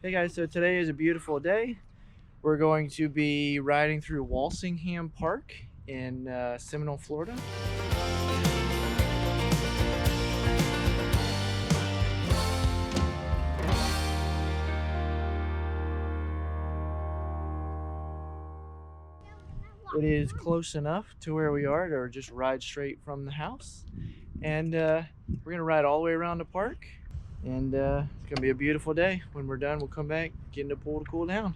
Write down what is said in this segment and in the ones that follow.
Hey guys, so today is a beautiful day. We're going to be riding through Walsingham Park in Seminole, Florida. It is close enough to where we are to just ride straight from the house. And we're going to ride all the way around the park. And it's going to be a beautiful day. When we're done, we'll come back, get in the pool to cool down.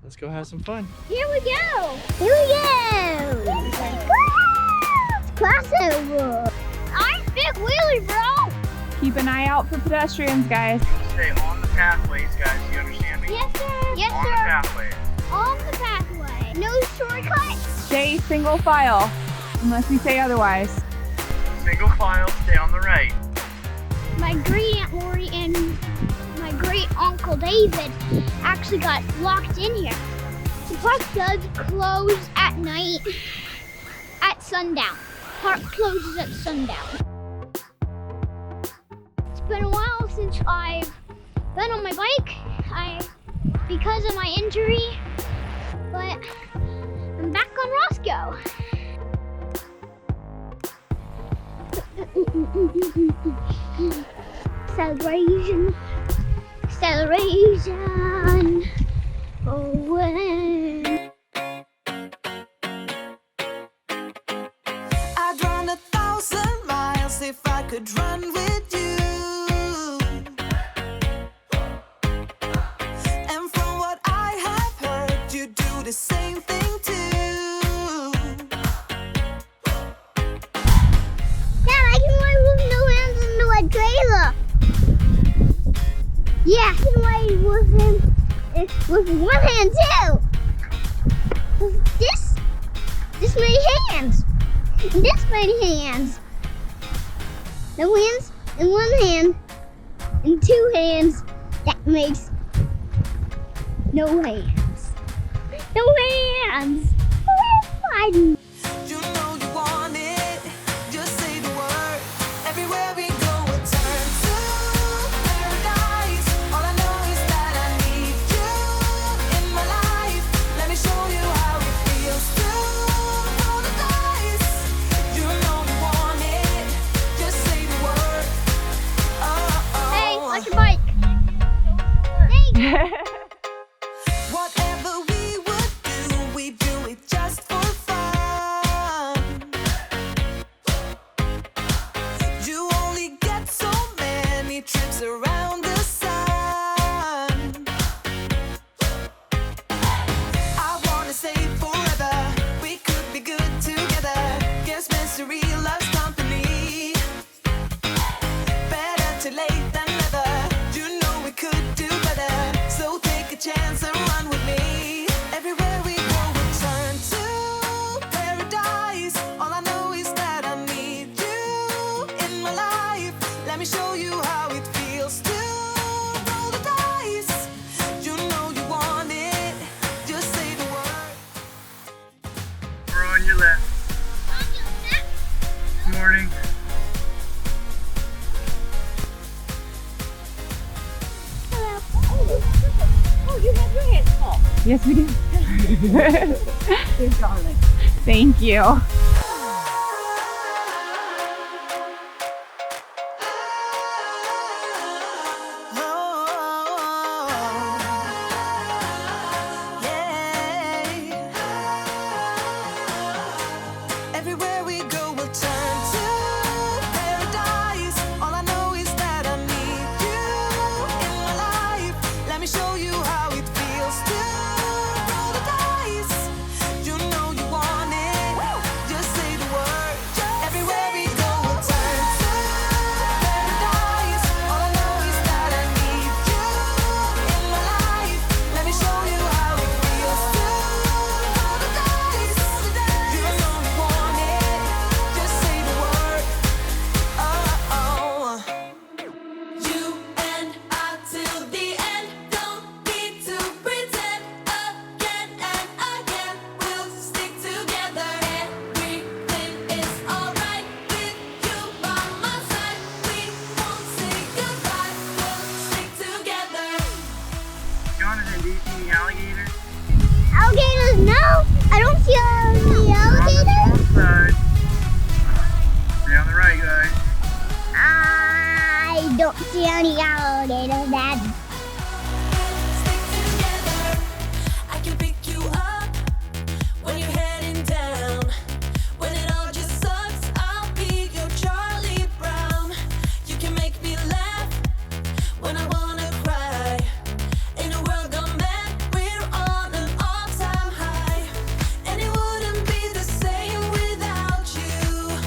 Let's go have some fun. Here we go! Here we go! Crossover! I'm big wheelie, bro! Keep an eye out for pedestrians, guys. Stay on the pathways, guys. You understand me? Yes, sir! Yes, on sir! the pathway. On the pathway. No shortcuts! Stay single file, unless we say otherwise. Single file, stay on the right. My great Aunt Lori and my great Uncle David actually got locked in here. The park does close at night at sundown. Park closes at sundown. It's been a while since I've been on my bike because of my injury, but I'm back on Roscoe. Celebration, celebration, oh when. I'd run 1,000 miles if I could run with you. And from what I have heard, you do the same thing too. Dad, I can ride with no hands into a trailer. Yeah, I can ride with him with one hand too. With this many hands, and this many hands. No hands in one hand, and two hands. That makes no hands. No hands. Riding. You know you want it, just say the word. Everywhere we go, we'll turn to paradise. All I know is that I need you in my life. Let me show you how it feels to roll the dice. You know you want it, just say the word. Oh, Hey, like your bike. Thanks. Whatever we would do, we do it just for fun. You only get so many trips around the sun. I wanna say forever, we could be good together. Guess mystery loves company. Better too late than never. You know we could do better. So take a chance and run with me. Everywhere we go, we'll turn to paradise. All I know is that I need you in my life. Let me show you how it feels to roll the dice. You know you want it, just say the word. We're on your left. Good morning. Oh, you have your hands full. Yes, we do. Thank you. Everywhere we go, we'll turn to paradise. All I know is that I need you in my life. Let me show you how it feels to roll the dice. You know you want it, just do you see any alligators? Alligators? No, I don't see any alligators. On the side. Stay on the right, guys. I don't see any alligators, Dad. Stick together. I can pick you up when you're heading down. When it all just sucks, I'll be your Charlie Brown. You can make me laugh when I wanna cry. In a world gone mad, we're on an all-time high. And it wouldn't be the same without you.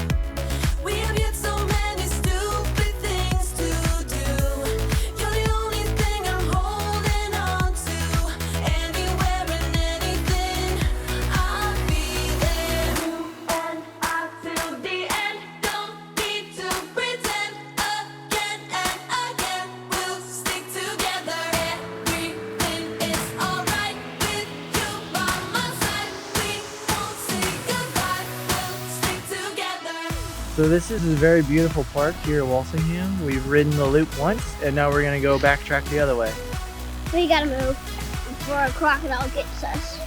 We have yet so many stupid things to do. You're the only thing I'm holding on to. Anywhere and anything, I'll be there. You and I till the end. Don't need to pretend. Again and again, we'll stick together. Everything is alright with you by my side. We won't say goodbye. We'll stick together. So this is a very beautiful park here at Walsingham. We've ridden the loop once, and now we're gonna go backtrack the other way. We gotta move before a crocodile gets us.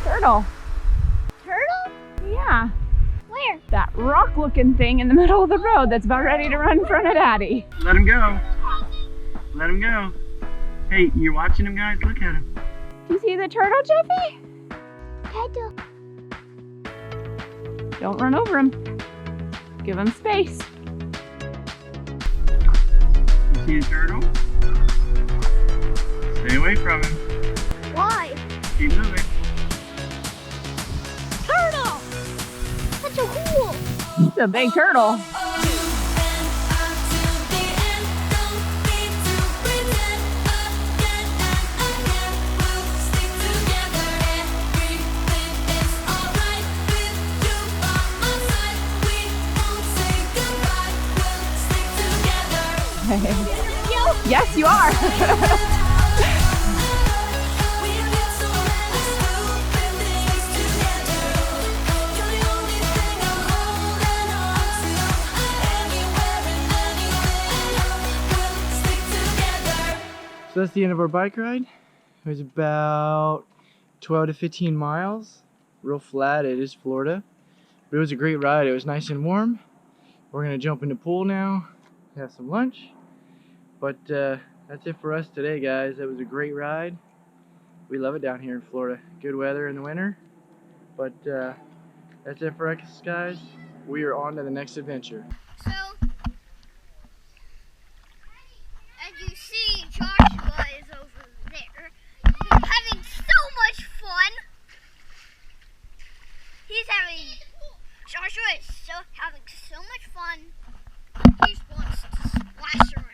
Turtle. Turtle? Yeah. Where? That rock looking thing in the middle of the road that's about ready to run in front of Daddy. Let him go. Let him go. Hey, you're watching him, guys? Look at him. Do you see the turtle, Jeffy? Turtle. Don't run over him. Give him space. You see a turtle? Stay away from him. Why? Keep moving. Turtle! That's so cool. It's a big turtle. Yes, you are. So that's the end of our bike ride. It was about 12 to 15 miles. Real flat, it is Florida. But it was a great ride. It was nice and warm. We're gonna jump in the pool now, have some lunch. But that's it for us today, guys. That was a great ride. We love it down here in Florida. Good weather in the winter. But that's it for us, guys. We are on to the next adventure. So, as you see, Joshua is over there having so much fun. Joshua is having so much fun. He wants to splash around.